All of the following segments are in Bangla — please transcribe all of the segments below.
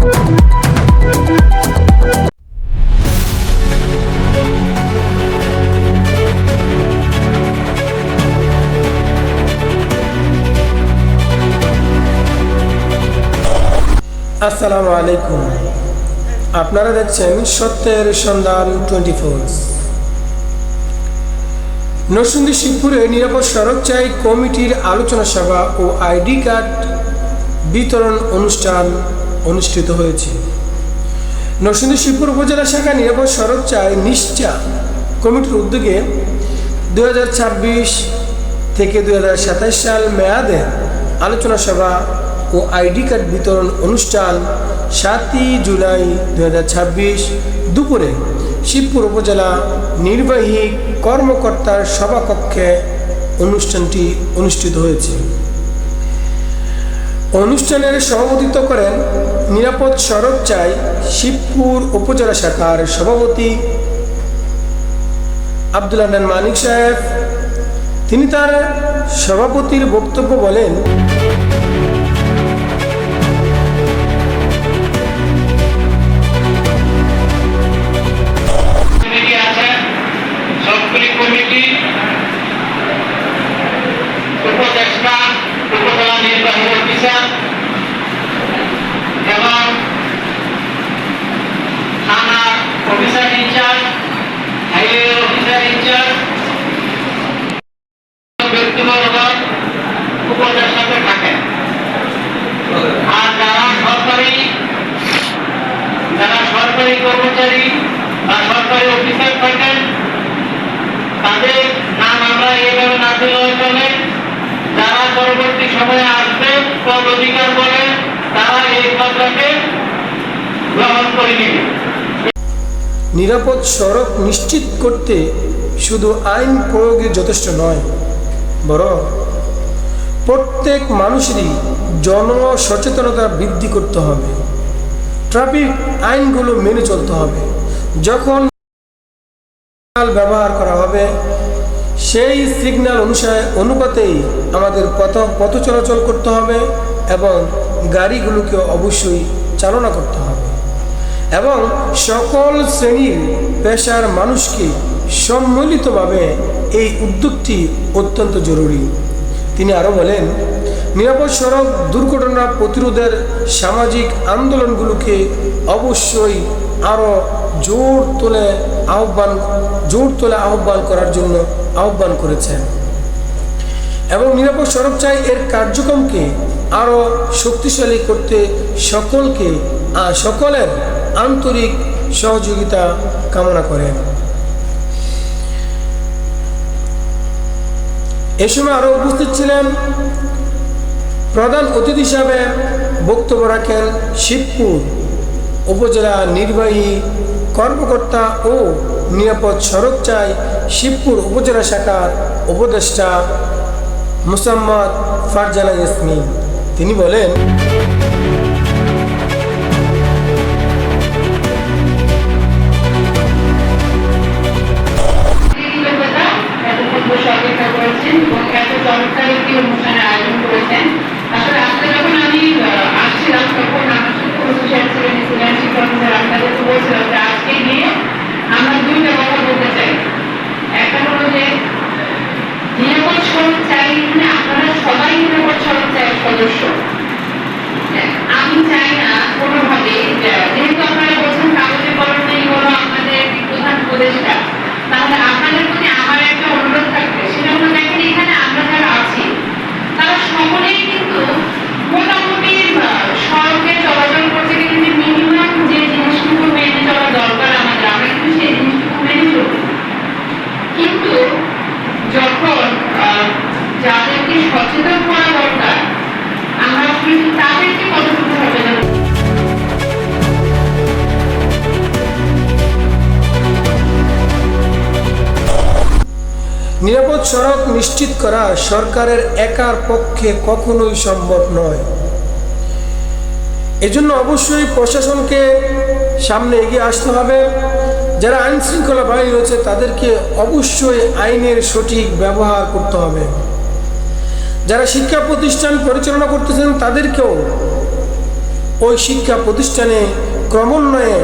আসসালামু আলাইকুম। আপনারা দেখছেন সত্যের সন্ধান 24। নরসিংদী শিবপুরে নিরাপদ সড়ক চাই কমিটির আলোচনা সভা ও আইডি কার্ড বিতরণ অনুষ্ঠান অনুষ্ঠিত হয়েছে। নরসিংদী শিবপুর উপজেলা শাখা নিরাপদ সড়ক চাই নিশ্চা কমিটির উদ্যোগে 2026 থেকে 2027 সাল মেয়াদে আলোচনা সভা ও আইডি কার্ড বিতরণ অনুষ্ঠান 7 জুলাই 2026 দুপুরে শিবপুর উপজেলা নির্বাহী কর্মকর্তার সভাকক্ষে অনুষ্ঠানটি অনুষ্ঠিত হয়েছে। অনুষ্ঠানের সভাপতিত্ব করেন নিরাপদ সড়ক চাই শিবপুর উপজেলা শাখার সভাপতি আব্দুল হান্নান মানিক সাহেব। তিনি তার সভাপতির বক্তব্য বলেন, কমিটি উপদেষ্টা উপজেলা নির্বাহী অফিসার এবং থানা officer in charge, highway officer in charge ব্যক্তিবর্গ উপদেষ্টাতে থাকেন। আর যারা সরকারি কর্মচারী বা সরকারি অফিসার থাকেন তাদের নাম আমরা এইভাবে না দিলেও চলে। যারা পরবর্তী সময়ে আসবে পদ অধিকার বলে তারা এই পদটাকে গ্রহণ করে নেবে। নিরাপদ সড়ক নিশ্চিত করতে শুধু আইন প্রয়োগে যথেষ্ট নয়, বরং প্রত্যেক মানুষেরই জনসচেতনতা বৃদ্ধি করতে হবে। ট্রাফিক আইনগুলো মেনে চলতে হবে। যখন ব্যবহার করা হবে সেই সিগন্যাল অনুপাতেই আমাদের পথ চলাচল করতে হবে এবং গাড়িগুলোকে অবশ্যই চালনা করতে হবে এবং সকল শ্রেণীর পেশার মানুষকে সম্মিলিতভাবে এই উদ্যোগটি অত্যন্ত জরুরি। তিনি আরও বলেন, নিরাপদ সড়ক দুর্ঘটনা প্রতিরোধের সামাজিক আন্দোলনগুলোকে অবশ্যই আরও জোর তোলে আহ্বান করার জন্য আহ্বান করেছেন এবং নিরাপদ সড়ক চাই এর কার্যক্রমকে আরও শক্তিশালী করতে সকলের আন্তরিক সহযোগিতা কামনা করেন। এ সময় আরও উপস্থিত ছিলেন প্রধান অতিথি হিসাবে বক্তব্য রাখেন শিবপুর উপজেলা নির্বাহী কর্মকর্তা ও নিরাপদ সড়ক চাই শিবপুর উপজেলা শাখার উপদেষ্টা মোসাম্মদ ফারজানা ইয়াসমিন। তিনি বলেন, আমি চাই না কোনোভাবে, যেহেতু আপনারা বলছেন কাগজে কলমেই হলো আমাদের প্রধান উপদেষ্টা, তাহলে আপনাদের প্রতি আমার একটা অনুরোধ থাকবে, সেটা হলো দেখেন এখানে আমরা যারা আছি তারা সকলেই কিন্তু মোটামুটি সড়কে চলাচল করতে গেলে যে মিনিমাম যে জিনিসগুলো মেনে চলা দরকার আমাদের, আমরা কিন্তু সেই জিনিসগুলো মেনে চলি। কিন্তু যখন যাদেরকে সচেতন করা দরকার আমরা কিন্তু তাদেরকে কতটুকু সচেতন। নিরাপদ সড়ক নিশ্চিত করা সরকারের একার পক্ষে কখনোই সম্ভব নয়। এজন্য অবশ্যই প্রশাসনকে সামনে এগিয়ে আসতে হবে। যারা আইন শৃঙ্খলা বাহিনী রয়েছে তাদেরকে অবশ্যই আইনের সঠিক ব্যবহার করতে হবে। যারা শিক্ষা প্রতিষ্ঠান পরিচালনা করতেছেন তাদেরকেও ওই শিক্ষা প্রতিষ্ঠানে ক্রমান্বয়ে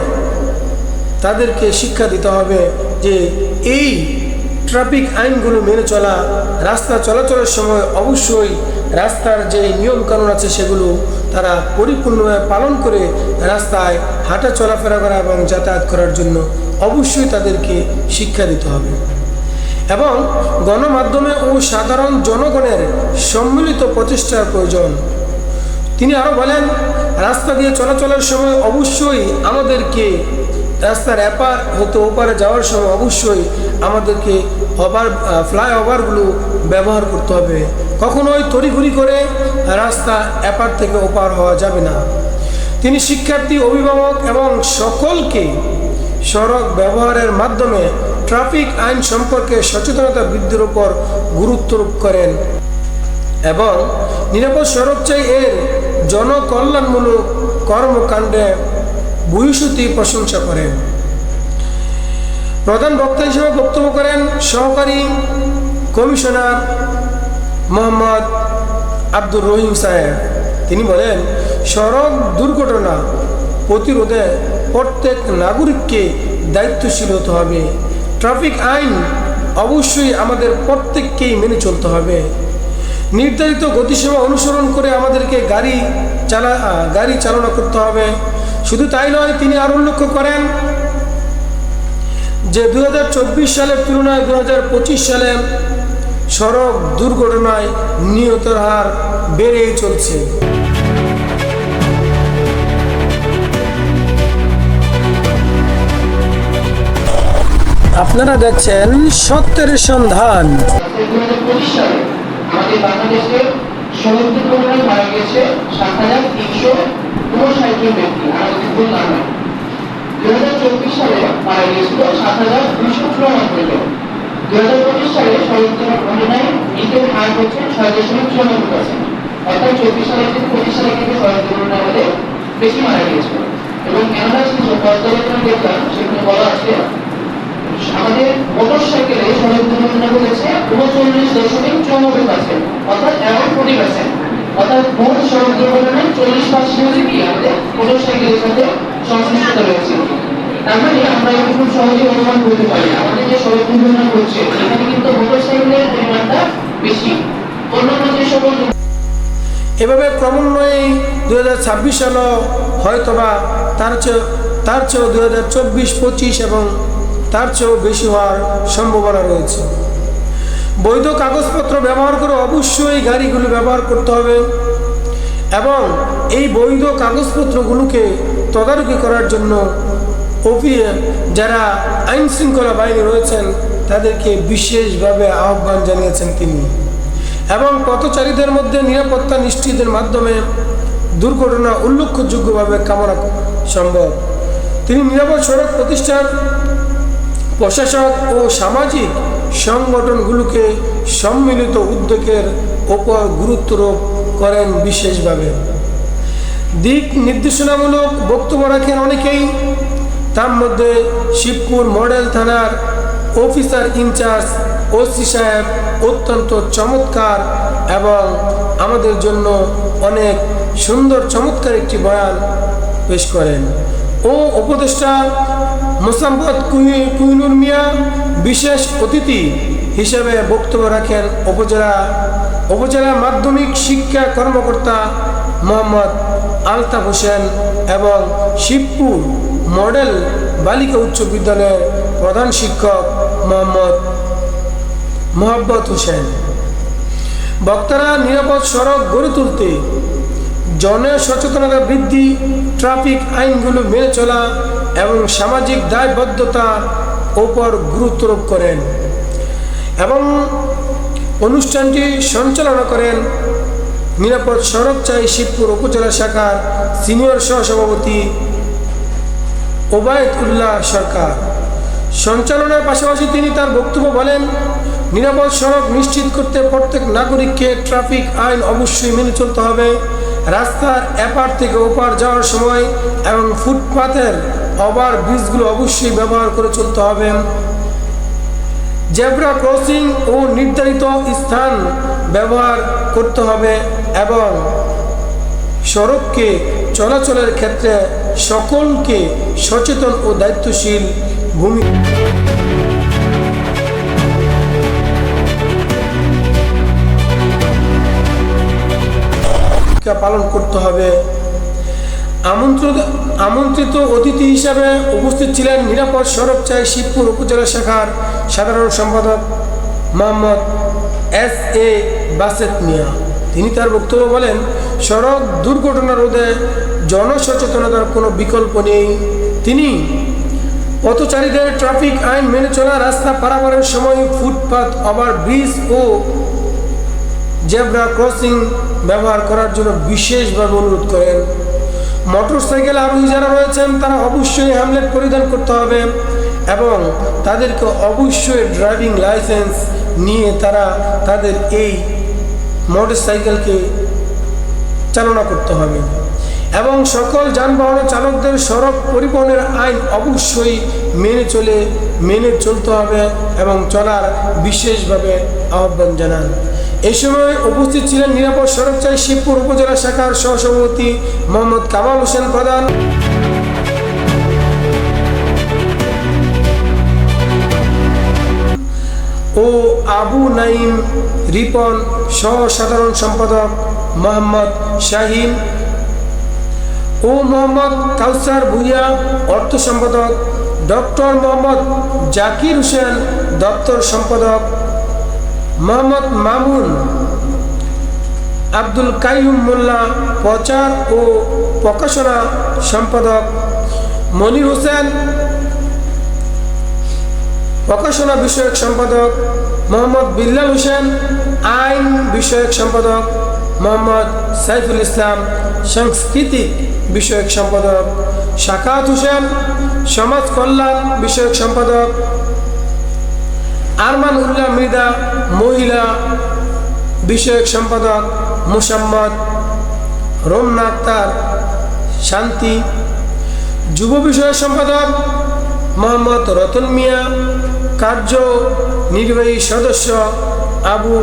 তাদেরকে শিক্ষা দিতে হবে যে এই ট্রাফিক আইনগুলো মেনে চলা, রাস্তা চলাচলের সময় অবশ্যই রাস্তার যে নিয়মকানুন আছে সেগুলো তারা পরিপূর্ণভাবে পালন করে রাস্তায় হাঁটা চলাফেরা করা এবং যাতায়াত করার জন্য অবশ্যই তাদেরকে শিক্ষা দিতে হবে। এবং গণমাধ্যমে ও সাধারণ জনগণের সম্মিলিত প্রচেষ্টার প্রয়োজন। তিনি আরও বলেন, রাস্তা দিয়ে চলাচলের সময় অবশ্যই আমাদেরকে রাস্তার এপার হতে ওপারে যাওয়ার সময় অবশ্যই আমাদেরকে ফ্লাইওভারগুলো ব্যবহার করতে হবে। কখনোই তড়িঘড়ি করে রাস্তা এপার থেকে ওপার হওয়া যাবে না। তিনি শিক্ষার্থী, অভিভাবক এবং সকলকে সড়ক ব্যবহারের মাধ্যমে ট্রাফিক আইন সম্পর্কে সচেতনতা বৃদ্ধির উপর গুরুত্ব আরোপ করেন এবং নিরাপদ সড়ক চাই এর জনকল্যাণমূলক কর্মকাণ্ডে ভূয়সী প্রশংসা করেন। প্রধান বক্তা হিসেবে বক্তব্য করেন সহকারী কমিশনার মোহাম্মদ আব্দুর রহিম সাহেব। তিনি বলেন, সড়ক দুর্ঘটনা প্রতিরোধে প্রত্যেক নাগরিককে দায়িত্বশীল হতে হবে। ট্রাফিক আইন অবশ্যই আমাদের প্রত্যেককেই মেনে চলতে হবে। নির্ধারিত গতিসীমা অনুসরণ করে আমাদেরকে গাড়ি চালনা করতে হবে। শুধু তাই নয়, তিনি আরও উল্লেখ করেন যে 2024 সালের তুলনায় 2025 সালে সড়ক দুর্ঘটনায় নিহতের হার বেড়েই চলছে। আপনারা দেখছেন সত্যের সন্ধান। 2025 সালে আমাদের বাংলাদেশে সড়ক দুর্ঘটনায় মারা গেছে 7,359 ব্যক্তি, আমাদের ভুল না হয়। 2024 সালে মারা গিয়েছিল 7,294 জন। 2025 সালে সড়ক দুর্ঘটনায় মৃত্যুর হার হচ্ছে 6.94%। অর্থাৎ 24 সালে থেকে 25 সালে কিন্তু সড়ক দুর্ঘটনায় আমাদের বেশি মারা গিয়েছিল। এবং অ্যানালাইসিস ও পর্যালোচনা দেখলাম, সেখানে বলা আছে আমাদের মোটরসাইকেলে সড়ক দুর্ঘটনা ঘটেছে 39.94%, অর্থাৎ অ্যারাউন্ড 40%। অর্থাৎ মোট সড়ক দুর্ঘটনায় 40% কি আমাদের মোটরসাইকেলের সাথে সংশ্লিষ্টতা রয়েছে। তার মানে আমরা খুব সহজে অনুমান করতে পারি আমাদের যে সড়ক দুর্ঘটনা ঘটছে এখানে কিন্তু মোটরসাইকেলের পরিমাণটা বেশি। অন্যান্য যে সকল এভাবে ক্রমান্বয়ে 2026 সালও হয়তোবা তার চেয়েও 2024-25 এবং তার চেয়েও বেশি হওয়ার সম্ভাবনা রয়েছে। বৈধ কাগজপত্র ব্যবহার করে অবশ্যই গাড়িগুলো ব্যবহার করতে হবে এবং এই বৈধ কাগজপত্রগুলোকে তদারকি করার জন্য যারা আইন শৃঙ্খলা বাহিনী রয়েছেন তাদেরকে বিশেষভাবে আহ্বান জানিয়েছেন তিনি। এবং পথচারীদের মধ্যে নিরাপত্তা নিশ্চিতের মাধ্যমে দুর্ঘটনা উল্লেখযোগ্যভাবে কামনা সম্ভব। তিনি নিরাপদ সড়ক প্রতিষ্ঠান, প্রশাসক ও সামাজিক সংগঠনগুলোকে সম্মিলিত উদ্যোগের ওপর গুরুত্বারোপ করেন বিশেষভাবে। দিক নির্দেশনামূলক বক্তব্য রাখেন অনেকেই। তার মধ্যে শিবপুর মডেল থানার অফিসার ইনচার্জ ওসি সাহেব অত্যন্ত চমৎকার এবং আমাদের জন্য অনেক সুন্দর চমৎকার একটি বয়ান পেশ করেন। ও উপদেষ্টা মোসাম্মদ কুইনুর মিয়া বিশেষ অতিথি হিসেবে বক্তব্য রাখেন উপজেলা মাধ্যমিক শিক্ষা কর্মকর্তা মোহাম্মদ আলতাফ হোসেন এবং শিবপুর মডেল বালিকা উচ্চ বিদ্যালয়ের প্রধান শিক্ষক মোহাম্মদ হোসেন। বক্তারা নিরাপদ সড়ক গড়ে তুলতে জনসচেতনতা বৃদ্ধি, ট্রাফিক আইনগুলো মেনে চলা এবং সামাজিক দায়বদ্ধতার ওপর গুরুত্ব আরোপ করেন এবং অনুষ্ঠানটি সঞ্চালনা করেন নিরাপদ সড়ক চাই শিবপুর উপজেলা শাখার সিনিয়র সহসভাপতি ওবায়দুল্লাহ সরকার। সঞ্চালনার পাশাপাশি তিনি তার বক্তব্য বলেন, নিরাপদ সড়ক নিশ্চিত করতে প্রত্যেক নাগরিককে ট্রাফিক আইন অবশ্যই মেনে চলতে হবে। রাস্তার এপার থেকে ওপার যাওয়ার সময় এবং ফুটপাথের ওভারব্রিজগুলো অবশ্যই ব্যবহার করে চলতে হবে। জেব্রা ক্রসিং ও নির্ধারিত স্থান ব্যবহার করতে হবে এবং সড়ককে চলাচলের ক্ষেত্রে সকলকে সচেতন ও দায়িত্বশীল ভূমিকা পালন করতে হবে। আমন্ত্রিত অতিথি হিসাবে উপস্থিত ছিলেন নিরাপদ সড়ক চাই শিবপুর উপজেলা শাখার সাধারণ সম্পাদক মোহাম্মদ S.A. বাসেত মিয়া। তিনি তার বক্তব্য বলেন, সড়ক দুর্ঘটনা রোধে জনসচেতনতার কোনো বিকল্প নেই। তিনি পথচারীদের ট্রাফিক আইন মেনে চলা, রাস্তা পারাপারের সময় ফুটপাত, ওভারব্রিজ ও জেব্রা ক্রসিং ব্যবহার করার জন্য বিশেষভাবে অনুরোধ করেন। মোটরসাইকেল আরোহী যারা রয়েছেন তারা অবশ্যই হেলমেট পরিধান করতে হবে এবং তাদেরকে অবশ্যই ড্রাইভিং লাইসেন্স নিয়ে তারা তাদের এই মোটরসাইকেলকে চালনা করতে হবে এবং সকল যানবাহনের চালকদের সড়ক পরিবহনের আইন অবশ্যই মেনে চলতে হবে এবং চলার বিশেষভাবে আহ্বান জানান। এই সময় উপস্থিত ছিলেন নিরাপদ সড়ক চাই শিবপুর উপজেলা শাখার সহসভাপতি মোহাম্মদ কামাল হোসেন প্রধান ও আবু নাইম রিপন সহ সাধারণ সম্পাদক মোহাম্মদ শাহিন ও মোহাম্মদ কাউসার ভুইয়া অর্থ সম্পাদক, ডক্টর মোহাম্মদ জাকির হোসেন দপ্তর সম্পাদক, মোহাম্মদ মামুন আব্দুল কাইয়ুম মোল্লা প্রচার ও প্রকাশনা সম্পাদক, মনির হোসেন প্রকাশনা বিষয়ক সম্পাদক, মোহাম্মদ বিল্লাল হোসেন আইন বিষয়ক সম্পাদক, মোহাম্মদ সাইফুল ইসলাম সাংস্কৃতিক বিষয়ক সম্পাদক, শাকাত হোসেন সমাজ কল্যাণ বিষয়ক সম্পাদক, আরমান উল্লাহ মৃদা মহিলা বিষয়ক সম্পাদক, মুসাম্মদ রমনা আক্তার শান্তি যুব বিষয়ক সম্পাদক, মোহাম্মদ রতন মিয়া কার্য নির্বাহী সদস্য, আবু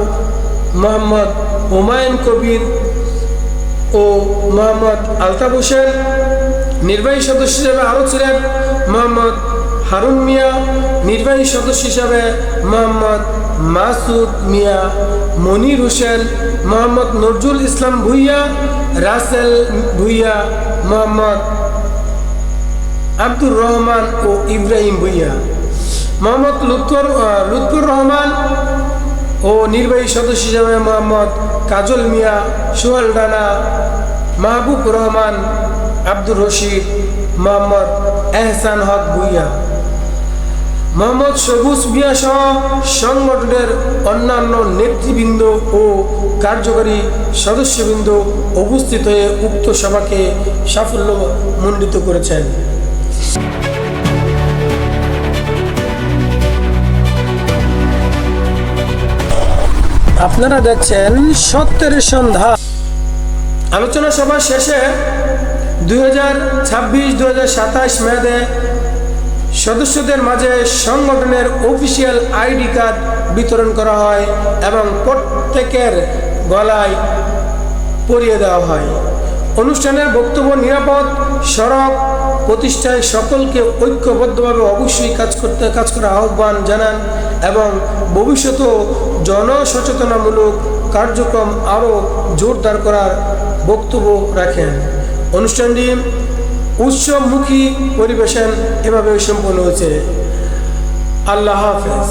মোহাম্মদ হুমায়ুন কবির ও মোহাম্মদ আলতাফ হোসেন। নির্বাহী সদস্য হিসাবে আরও ছিলেন মোহাম্মদ হারুন মিয়া, নির্বাহী সদস্য হিসাবে মোহাম্মদ মাসুদ মিয়া, মনির হোসেন, মোহাম্মদ নজরুল ইসলাম ভুইয়া, রাসেল ভুইয়া, মোহাম্মদ আব্দুর রহমান ও ইব্রাহিম ভুইয়া, মোহাম্মদ লুৎফুর রহমান ও নির্বাহী সদস্য হিসাবে মোহাম্মদ কাজল মিয়া, সোহেল রানা, মাহবুব রহমান, আব্দুর রশিদ, মোহাম্মদ এহসান হক ভুইয়া, মোহাম্মদ সবুজ মিয়া সহ সংগঠনের অন্যান্য নেতৃবৃন্দ ও কার্যকরী সদস্যবৃন্দ উপস্থিত হয়ে উক্ত সভাকে সাফল্যমণ্ডিত করেছেন। আপনারা দেখছেন সত্যের সন্ধ্যা। আলোচনা সভা শেষে 2026-2027 মেয়াদে সদস্যদের মাঝে সংগঠনের অফিসিয়াল আইডি কার্ড বিতরণ করা হয় এবং প্রত্যেকের গলায় পরিয়ে দেওয়া হয়। অনুষ্ঠানের বক্তব্য নিরাপদ সড়ক প্রতিষ্ঠায় সকলকে ঐক্যবদ্ধভাবে অবশ্যই কাজ করার আহ্বান জানান এবং ভবিষ্যতেও জনসচেতনামূলক কার্যক্রম আরও জোরদার করার বক্তব্য রাখেন। অনুষ্ঠানটি উৎসবমুখী পরিবেশন এভাবে সম্পন্ন হয়েছে। আল্লাহ হাফেজ।